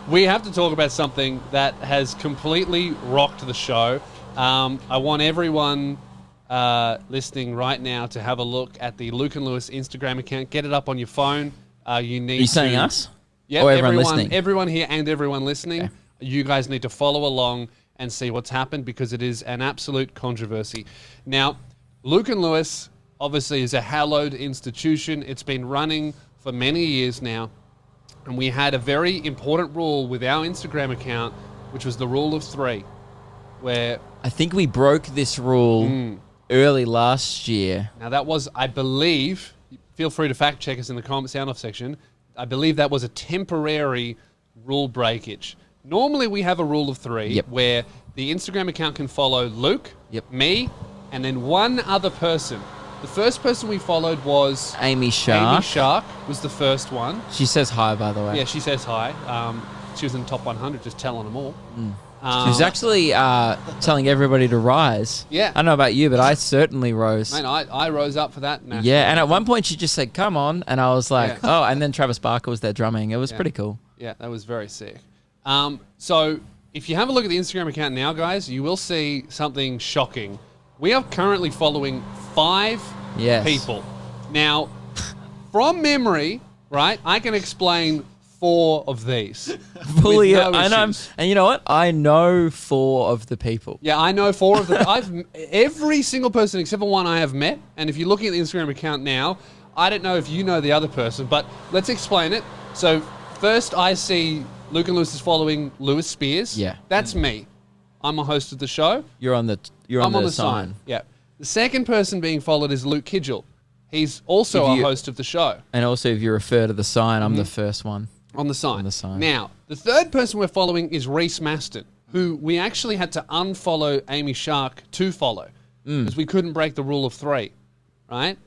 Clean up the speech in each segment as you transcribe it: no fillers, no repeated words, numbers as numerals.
we have to talk about something that has completely rocked the show. I want everyone listening right now to have a look at the Luke and Lewis Instagram account. Get it up on your phone. You need. Are you saying us? Yeah, or everyone listening? Everyone here and everyone listening. Okay. You guys need to follow along and see what's happened because it is an absolute controversy. Now, Luke and Lewis obviously is a hallowed institution. It's been running for many years now. And we had a very important rule with our Instagram account, which was the rule of 3, where... I think we broke this rule early last year. Now, that was, I believe, feel free to fact check us in the comment sound-off section, I believe that was a temporary rule breakage. Normally, we have a rule of 3 where the Instagram account can follow Luke, me, and then one other person. The first person we followed was... Amy Shark. Amy Shark was the first one. She says hi, by the way. Yeah, she says hi. She was in the top 100, just telling them all. She was actually telling everybody to rise. Yeah. I don't know about you, but I certainly rose. Man, I rose up for that. Yeah, and at one point she just said, come on. And I was like, oh, and then Travis Barker was there drumming. It was pretty cool. Yeah, that was very sick. So if you have a look at the Instagram account now, guys, you will see something shocking. We are currently following 5 people. Now, from memory, right, I can explain 4 of these. Fully, no and you know what? I know 4 of the people. Yeah, I know 4 of them. Every single person except for one I have met, and if you're looking at the Instagram account now, I don't know if you know the other person, but let's explain it. So first I see Luke and Lewis is following Lewis Spears. Yeah. That's me. I'm a host of the show. You're on the sign. Yeah. The second person being followed is Luke Kidgell. He's also a host of the show. And also, if you refer to the sign, I'm the first one. On the sign. Now, the third person we're following is Reese Maston, who we actually had to unfollow Amy Shark to follow because we couldn't break the rule of 3, right?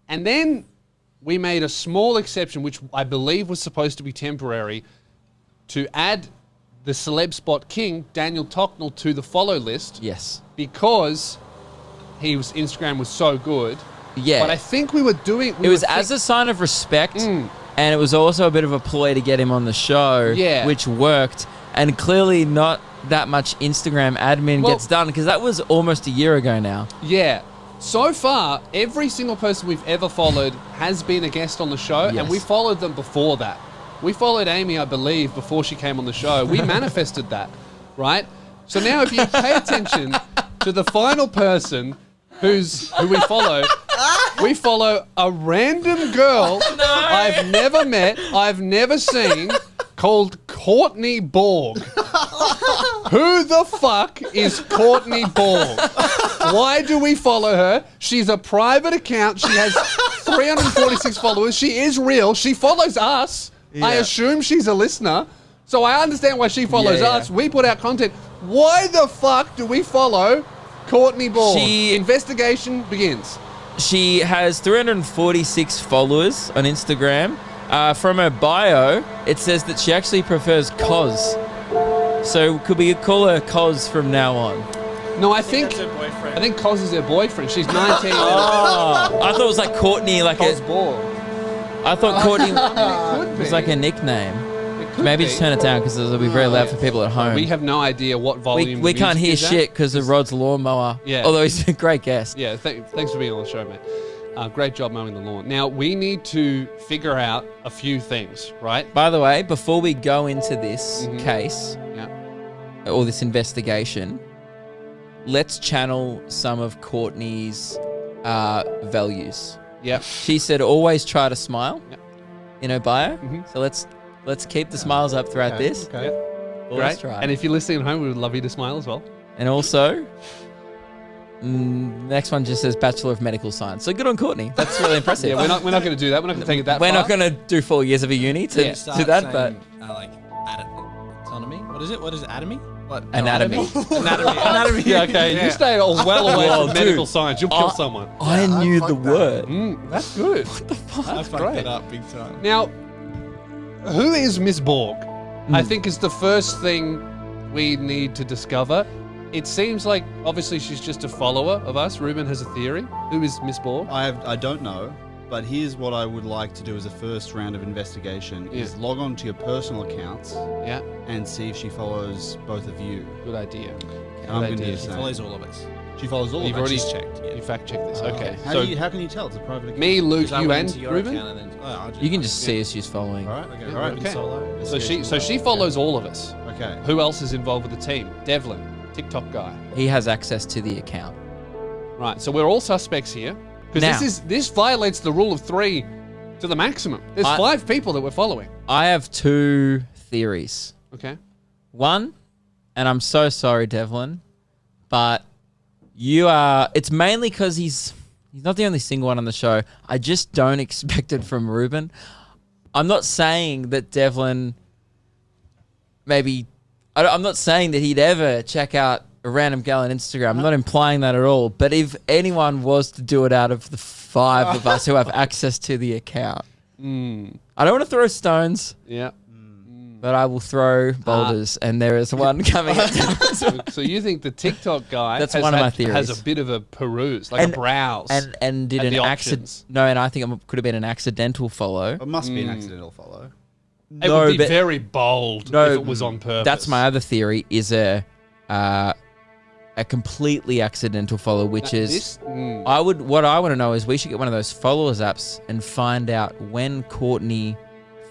And then we made a small exception, which I believe was supposed to be temporary, to add the celeb spot king, Daniel Tocknell, to the follow list. Yes. Because Instagram was so good. Yeah. But I think we were doing... It was as a sign of respect, and it was also a bit of a ploy to get him on the show, which worked. And clearly not that much Instagram admin gets done, because that was almost a year ago now. Yeah. So far, every single person we've ever followed has been a guest on the show, and we followed them before that. We followed Amy, I believe, before she came on the show. We manifested that, right? So now if you pay attention to the final person who we follow a random girl I've never met, I've never seen, called Courtney Borg. Who the fuck is Courtney Borg? Why do we follow her? She's a private account. She has 346 followers. She is real. She follows us. Yeah. I assume she's a listener. So I understand why she follows us. We put out content. Why the fuck do we follow Courtney Borg? Investigation begins. She has 346 followers on Instagram. From her bio, it says that she actually prefers Cos. So could we call her Cos from now on? No, I think that's her boyfriend. I think Cos is her boyfriend. She's 19. Oh, I thought it was like Courtney, like Cos Borg. I thought Courtney was like a nickname. Maybe just turn it down because it'll be very loud for people at home. We have no idea what volume. We can't hear shit because of Rod's lawnmower. Yeah. Although he's a great guest. Yeah. Thanks for being on the show, man. Great job mowing the lawn. Now we need to figure out a few things, right? By the way, before we go into this case or this investigation, let's channel some of Courtney's values. Yeah. She said always try to smile in her bio. So let's keep the smiles up throughout this. Okay. Well, let's try. And if you're listening at home, we would love you to smile as well. And also, next one just says Bachelor of Medical Science. So good on Courtney. That's really impressive. Yeah, we're not going to do that. We're not going to take it that far. We're not going to do 4 years of a uni to that, but like anatomy. What is it? What is anatomy? What? Anatomy. Anatomy. Yeah, okay. You stay well away from medical science. You'll kill someone. I knew the word. That's good. What the fuck? I fucked it up big time. Now, who is Miss Borg? I think is the first thing we need to discover. It seems like, obviously, she's just a follower of us. Ruben has a theory. Who is Miss Borg? I don't know. But here's what I would like to do as a first round of investigation: is log on to your personal accounts, and see if she follows both of you. Good idea. I'm going to do the She same. follows all of us. She follows all You've of us. already She's checked. Yeah. You fact checked this. Okay. How can you tell? It's a private account. Me, Luke, I you, went and into your Ruben. account and then, You can just see if she's following. All right. Okay. Yeah, All right. okay. Solo. So she follows all of us. Okay. Who else is involved with the team? Devlin, TikTok guy. He has access to the account. Right. So we're all suspects here because this violates the rule of 3 to the maximum. There's 5 people that we're following. I have 2 theories. Okay. One, and I'm so sorry, Devlin, but it's mainly because he's not the only single one on the show. I just don't expect it from Ruben. I'm not saying that Devlin I'm not saying that he'd ever check out a random gal on Instagram. I'm not implying that at all. But if anyone was to do it out of the 5 of us who have access to the account, I don't want to throw stones. Yeah. But I will throw boulders, and there is one coming at So you think the TikTok guy That's one of my theories. has a bit of a peruse, like a browse. and did at an the accident. options. No, and I think it could have been an accidental follow. It must be an accidental follow. It No, would be but- very bold No, if it was on purpose. That's my other theory. Is a completely accidental follow, which is what I want to know is we should get one of those followers apps and find out when Courtney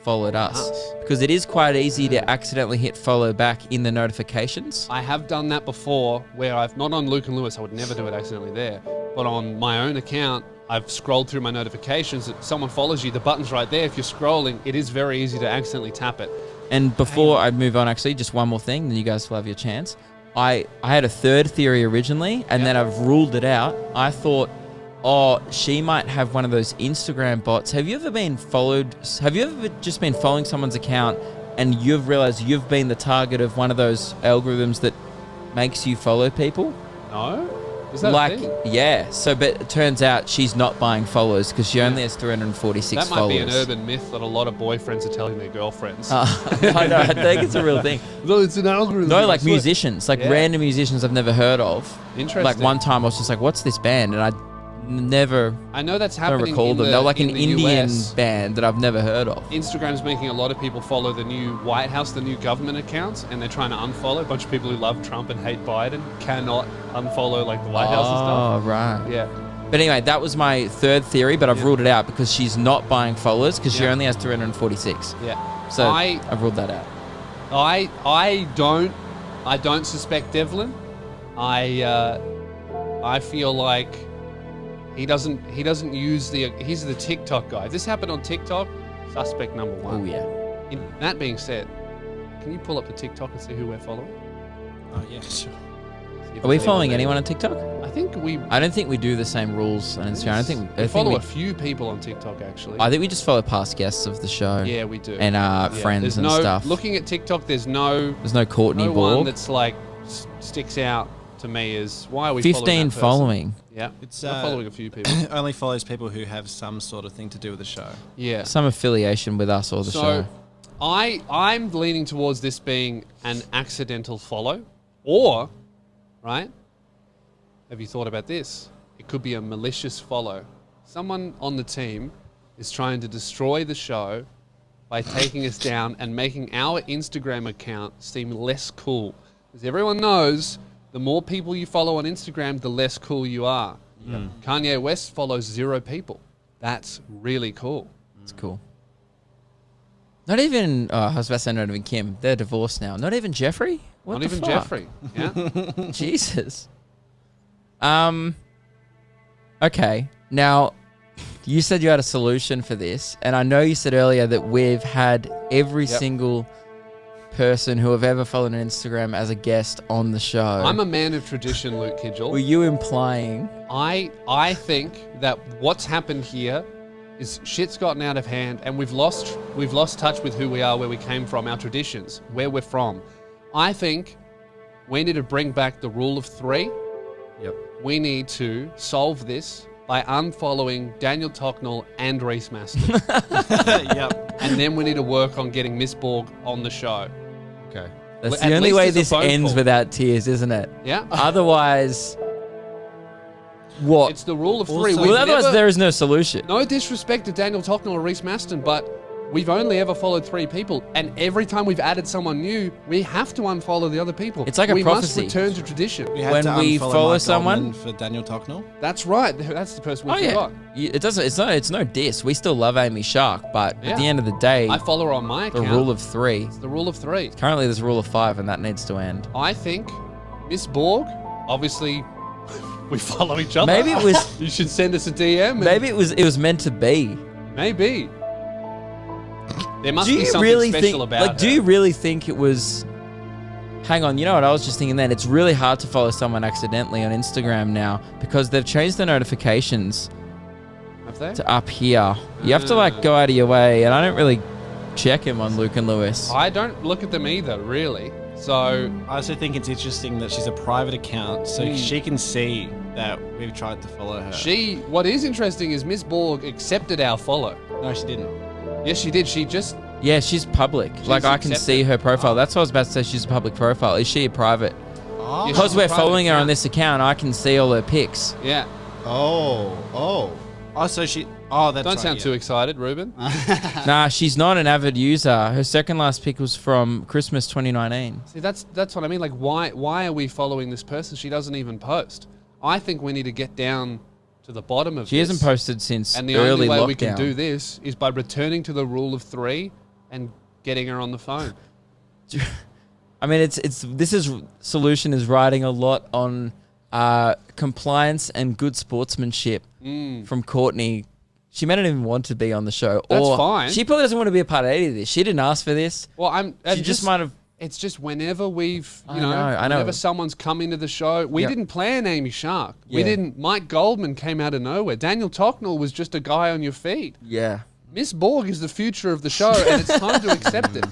followed us, because it is quite easy to accidentally hit follow back in the notifications. I have done that before, where I've not on Luke and Lewis. I would never do it accidentally there, but on my own account, I've scrolled through my notifications. If someone follows you, the button's right there. If you're scrolling, it is very easy to accidentally tap it. And before I move on, actually, just one more thing, then you guys will have your chance. I had a third theory originally, and then I've ruled it out. I thought, she might have one of those Instagram bots. Have you ever been followed? Have you ever just been following someone's account and you've realized you've been the target of one of those algorithms that makes you follow people? No? Is that a thing? Yeah. So, but it turns out she's not buying followers because she only has 346 That might followers. be an urban myth that a lot of boyfriends are telling their girlfriends. I know. I think it's a real thing. No, it's an algorithm. No, like musicians, random musicians I've never heard of. Interesting. Like one time I was just like, what's this band? And I know that's don't happening. recall them. They're like an in the Indian US. band that I've never heard of. Instagram's making a lot of people follow the new White House, the new government accounts, and they're trying to unfollow. A bunch of people who love Trump and hate Biden cannot unfollow like the White House and stuff. Oh, right. Yeah. But anyway, that was my third theory, but I've ruled it out because she's not buying followers because she only has 346. Yeah. So I've ruled that out. I don't suspect Devlin. I feel like he doesn't use he's the TikTok guy. If this happened on TikTok, suspect number 1. Oh yeah. That being said, can you pull up the TikTok and see who we're following? Oh, yeah, sure. Are we following anyone on TikTok? I don't think we do the same rules on Instagram. We follow a few people on TikTok, actually. I think we just follow past guests of the show. Yeah, we do. And friends and stuff. Looking at TikTok, there's no Courtney Borg. one that's like sticks out to me as why are we 15 following? Yeah. It's We're following a few people. only follows people who have some sort of thing to do with the show. Yeah. Some affiliation with us or the show. I'm leaning towards this being an accidental follow, or, right? Have you thought about this? It could be a malicious follow. Someone on the team is trying to destroy the show by taking us down and making our Instagram account seem less cool. As everyone knows, the more people you follow on Instagram, the less cool you are. Kanye West follows 0 people. That's really cool. It's cool. Not even, I was about to say not even Kim. They're divorced now. Not even Jeffrey? What Not the even fuck? Jeffrey. Yeah. Jesus. Okay. Now, you said you had a solution for this, and I know you said earlier that we've had every single person who have ever followed on Instagram as a guest on the show. I'm a man of tradition, Luke Kidgell. Were you implying? I think that what's happened here is shit's gotten out of hand, and we've lost touch with who we are, where we came from, our traditions, where we're from. I think we need to bring back the rule of 3. Yep. We need to solve this by unfollowing Daniel Tocknell and Reese Master. Yep. And then we need to work on getting Miss Borg on the show. Okay. That's At the only least way there's a this phone ends call. without tears, isn't it? Yeah. Otherwise, What? It's the rule of Also- three. Well, Well, otherwise there is no solution. No disrespect to Daniel Tocknell or Reese Maston, but we've only ever followed 3 people, and every time we've added someone new, we have to unfollow the other people. It's like a prophecy. We must return to tradition. We had When to we unfollow follow Mark someone- Goldman for Daniel Tocknell. That's right. That's the person we forgot. It doesn't. It's no diss. We still love Amy Shark, but at the end of the day, I follow her on my the account. rule of 3. It's the rule of 3. Currently, there's a rule of 5, and that needs to end. I think Miss Borg, obviously, we follow each other. Maybe it was. You should send us a DM. and- Maybe it was meant to be. Maybe. There must Do be you something really special think? about Like, her. do you really think it was? Hang on. You know what? I was just thinking then. It's really hard to follow someone accidentally on Instagram now because they've changed the notifications Have they? to up here. You have to like go out of your way, and I don't really check him on Luke and Lewis. I don't look at them either, really. So I also think it's interesting that she's a private account, so she can see that we've tried to follow her. what is interesting is Miss Borg accepted our follow. No, she didn't. Yes, she did. She just Yeah, she's public. Like I can accepted. see her profile. That's what I was about to say. She's a public profile. Is she a private? Oh. Yeah, Because she's a we're private following her on account. this account, I can see all her pics. Yeah. Oh. Oh, so she. Oh, that's Don't right, sound yeah. too excited, Ruben. Nah, she's not an avid user. Her second last pic was from Christmas 2019. See, that's what I mean. Like, why are we following this person? She doesn't even post. I think we need to get down to the bottom of She this. hasn't posted since And the early only way lockdown. we can do this is by returning to the rule of 3 and getting her on the phone. I mean, solution is riding a lot on compliance and good sportsmanship from Courtney. She may not even want to be on the show. That's or fine. She probably doesn't want to be a part of any of this. She didn't ask for this. Well, She just might have. It's just whenever we've, I know. whenever someone's come into the show, we didn't plan Amy Shark. We Yeah. didn't. Mike Goldman came out of nowhere. Daniel Tocknell was just a guy on your feed. Yeah. Miss Borg is the future of the show, and it's time to accept it.